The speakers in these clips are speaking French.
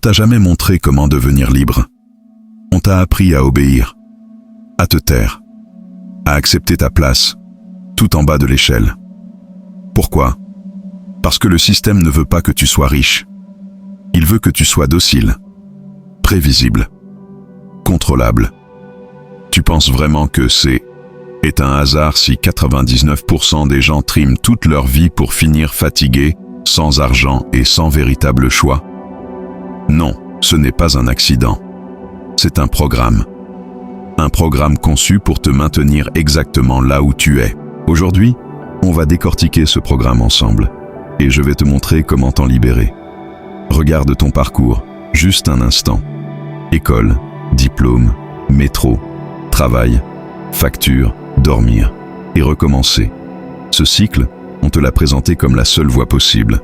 t'a jamais montré comment devenir libre. On t'a appris à obéir, à te taire, à accepter ta place, tout en bas de l'échelle. Pourquoi? Parce que le système ne veut pas que tu sois riche. Il veut que tu sois docile, prévisible, contrôlable. Tu penses vraiment que est un hasard si 99% des gens triment toute leur vie pour finir fatigués, sans argent et sans véritable choix? Non, ce n'est pas un accident. C'est un programme. Un programme conçu pour te maintenir exactement là où tu es. Aujourd'hui, on va décortiquer ce programme ensemble. Et je vais te montrer comment t'en libérer. Regarde ton parcours, juste un instant. École, diplôme, métro, travail, facture, dormir et recommencer. Ce cycle, on te l'a présenté comme la seule voie possible.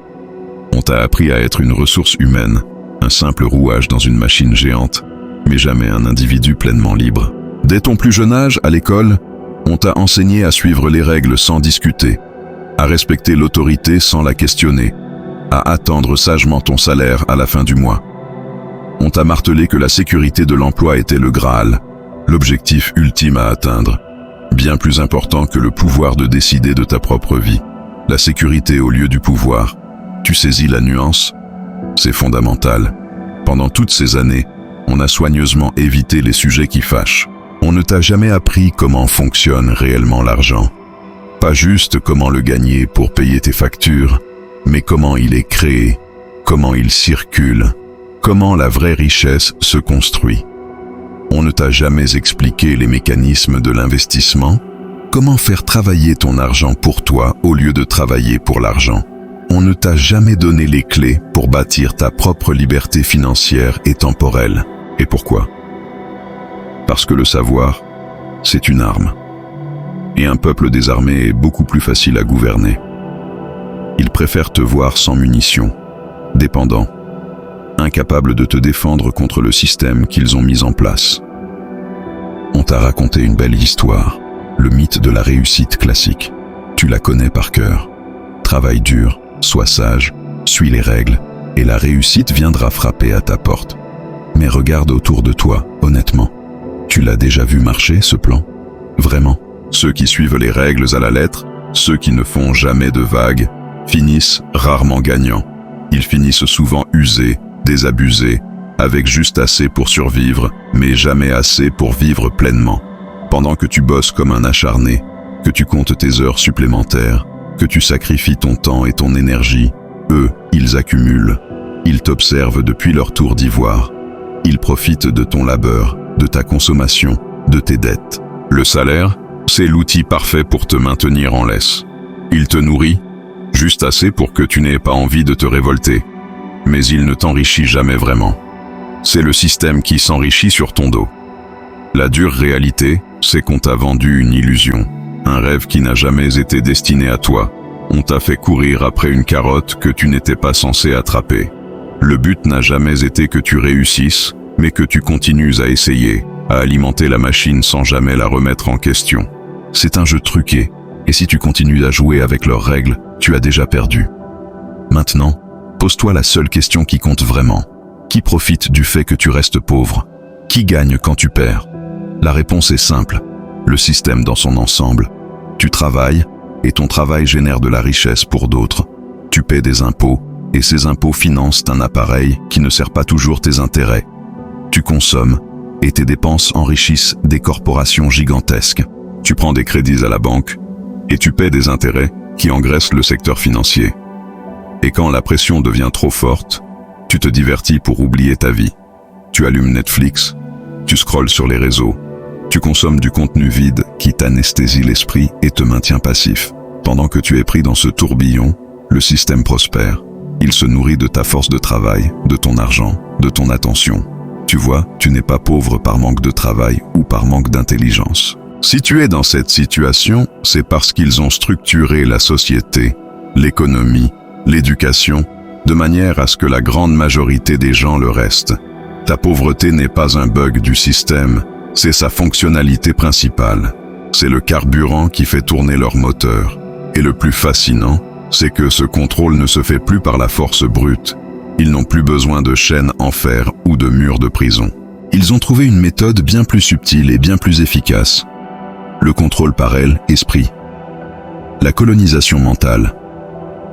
On t'a appris à être une ressource humaine, un simple rouage dans une machine géante, mais jamais un individu pleinement libre. Dès ton plus jeune âge, à l'école, on t'a enseigné à suivre les règles sans discuter, à respecter l'autorité sans la questionner, à attendre sagement ton salaire à la fin du mois. On t'a martelé que la sécurité de l'emploi était le Graal, l'objectif ultime à atteindre, bien plus important que le pouvoir de décider de ta propre vie. La sécurité au lieu du pouvoir. Tu saisis la nuance? C'est fondamental. Pendant toutes ces années, on a soigneusement évité les sujets qui fâchent. On ne t'a jamais appris comment fonctionne réellement l'argent. Pas juste comment le gagner pour payer tes factures, mais comment il est créé, comment il circule, comment la vraie richesse se construit. On ne t'a jamais expliqué les mécanismes de l'investissement, comment faire travailler ton argent pour toi au lieu de travailler pour l'argent. On ne t'a jamais donné les clés pour bâtir ta propre liberté financière et temporelle. Et pourquoi? Parce que le savoir, c'est une arme. Et un peuple désarmé est beaucoup plus facile à gouverner. Ils préfèrent te voir sans munitions, dépendant, incapable de te défendre contre le système qu'ils ont mis en place. On t'a raconté une belle histoire, le mythe de la réussite classique. Tu la connais par cœur. Travaille dur, sois sage, suis les règles, et la réussite viendra frapper à ta porte. Mais regarde autour de toi, honnêtement. Tu l'as déjà vu marcher, ce plan? Vraiment? Ceux qui suivent les règles à la lettre, ceux qui ne font jamais de vagues, finissent rarement gagnants. Ils finissent souvent usés, désabusés, avec juste assez pour survivre, mais jamais assez pour vivre pleinement. Pendant que tu bosses comme un acharné, que tu comptes tes heures supplémentaires, que tu sacrifies ton temps et ton énergie, eux, ils accumulent. Ils t'observent depuis leur tour d'ivoire. Ils profitent de ton labeur, de ta consommation, de tes dettes. Le salaire, c'est l'outil parfait pour te maintenir en laisse. Il te nourrit, juste assez pour que tu n'aies pas envie de te révolter. Mais il ne t'enrichit jamais vraiment. C'est le système qui s'enrichit sur ton dos. La dure réalité, c'est qu'on t'a vendu une illusion, un rêve qui n'a jamais été destiné à toi. On t'a fait courir après une carotte que tu n'étais pas censé attraper. Le but n'a jamais été que tu réussisses, mais que tu continues à essayer, à alimenter la machine sans jamais la remettre en question. C'est un jeu truqué, et si tu continues à jouer avec leurs règles, tu as déjà perdu. Maintenant, pose-toi la seule question qui compte vraiment. Qui profite du fait que tu restes pauvre? Qui gagne quand tu perds? La réponse est simple, le système dans son ensemble. Tu travailles, et ton travail génère de la richesse pour d'autres. Tu paies des impôts, et ces impôts financent un appareil qui ne sert pas toujours tes intérêts. Tu consommes, et tes dépenses enrichissent des corporations gigantesques. Tu prends des crédits à la banque, et tu paies des intérêts qui engraissent le secteur financier. Et quand la pression devient trop forte, tu te divertis pour oublier ta vie. Tu allumes Netflix, tu scrolles sur les réseaux, tu consommes du contenu vide qui t'anesthésie l'esprit et te maintient passif. Pendant que tu es pris dans ce tourbillon, le système prospère. Il se nourrit de ta force de travail, de ton argent, de ton attention. Tu vois, tu n'es pas pauvre par manque de travail ou par manque d'intelligence. Si tu es dans cette situation, c'est parce qu'ils ont structuré la société, l'économie, l'éducation, de manière à ce que la grande majorité des gens le restent. Ta pauvreté n'est pas un bug du système, c'est sa fonctionnalité principale. C'est le carburant qui fait tourner leur moteur. Et le plus fascinant, c'est que ce contrôle ne se fait plus par la force brute, Ils n'ont plus besoin de chaînes en fer ou de murs de prison. Ils ont trouvé une méthode bien plus subtile et bien plus efficace. Le contrôle par esprit. La colonisation mentale.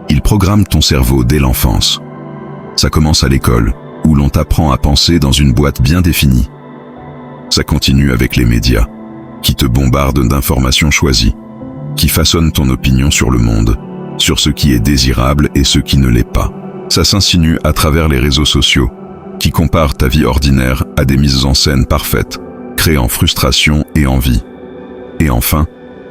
Ils programment ton cerveau dès l'enfance. Ça commence à l'école, où l'on t'apprend à penser dans une boîte bien définie. Ça continue avec les médias, qui te bombardent d'informations choisies, qui façonnent ton opinion sur le monde, sur ce qui est désirable et ce qui ne l'est pas. Ça s'insinue à travers les réseaux sociaux, qui comparent ta vie ordinaire à des mises en scène parfaites, créant frustration et envie. Et enfin,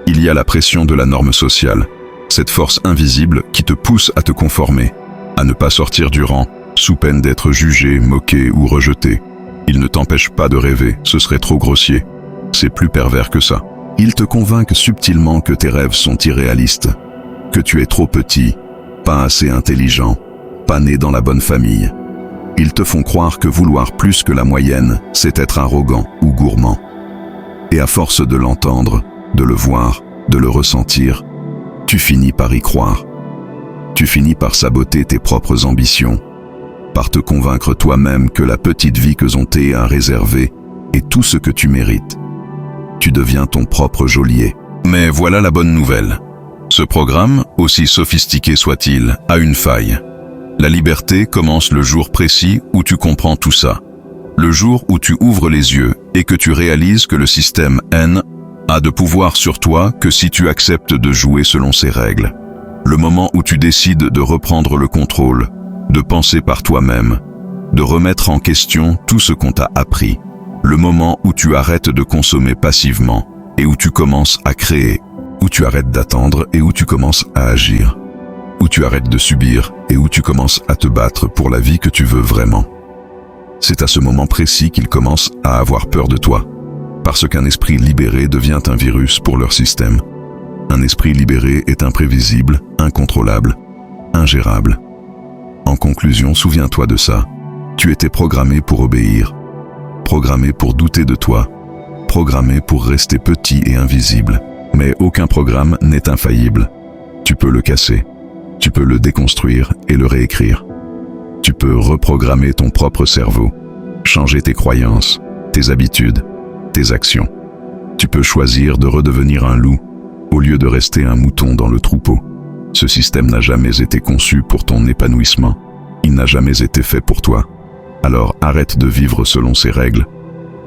il y a la pression de la norme sociale, cette force invisible qui te pousse à te conformer, à ne pas sortir du rang, sous peine d'être jugé, moqué ou rejeté. Il ne t'empêche pas de rêver, ce serait trop grossier. C'est plus pervers que ça. Ils te convainquent subtilement que tes rêves sont irréalistes, que tu es trop petit, pas assez intelligent, pas né dans la bonne famille. Ils te font croire que vouloir plus que la moyenne, c'est être arrogant ou gourmand. Et à force de l'entendre, de le voir, de le ressentir, tu finis par y croire. Tu finis par saboter tes propres ambitions, par te convaincre toi-même que la petite vie que Zonté a réservée est tout ce que tu mérites. Tu deviens ton propre geôlier. Mais voilà la bonne nouvelle. Ce programme, aussi sophistiqué soit-il, a une faille. La liberté commence le jour précis où tu comprends tout ça. Le jour où tu ouvres les yeux et que tu réalises que le système N a de pouvoir sur toi que si tu acceptes de jouer selon ses règles. Le moment où tu décides de reprendre le contrôle, de penser par toi-même, de remettre en question tout ce qu'on t'a appris. Le moment où tu arrêtes de consommer passivement et où tu commences à créer, où tu arrêtes d'attendre et où tu commences à agir, où tu arrêtes de subir et où tu commences à te battre pour la vie que tu veux vraiment. C'est à ce moment précis qu'ils commencent à avoir peur de toi, parce qu'un esprit libéré devient un virus pour leur système. Un esprit libéré est imprévisible, incontrôlable, ingérable. En conclusion, souviens-toi de ça. Tu étais programmé pour obéir, programmé pour douter de toi, programmé pour rester petit et invisible. Mais aucun programme n'est infaillible. Tu peux le casser, tu peux le déconstruire et le réécrire. Tu peux reprogrammer ton propre cerveau, changer tes croyances, tes habitudes, tes actions. Tu peux choisir de redevenir un loup au lieu de rester un mouton dans le troupeau. Ce système n'a jamais été conçu pour ton épanouissement. Il n'a jamais été fait pour toi. Alors arrête de vivre selon ses règles.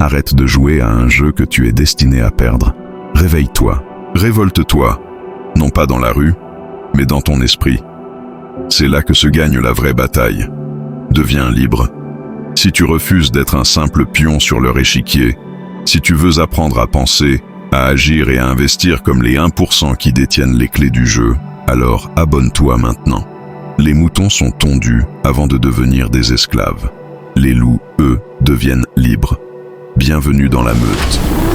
Arrête de jouer à un jeu que tu es destiné à perdre. Réveille-toi, révolte-toi, non pas dans la rue, mais dans ton esprit. C'est là que se gagne la vraie bataille. Deviens libre. Si tu refuses d'être un simple pion sur leur échiquier, si tu veux apprendre à penser, à agir et à investir comme les 1% qui détiennent les clés du jeu, alors abonne-toi maintenant. Les moutons sont tondus avant de devenir des esclaves. Les loups, eux, deviennent libres. Bienvenue dans la meute.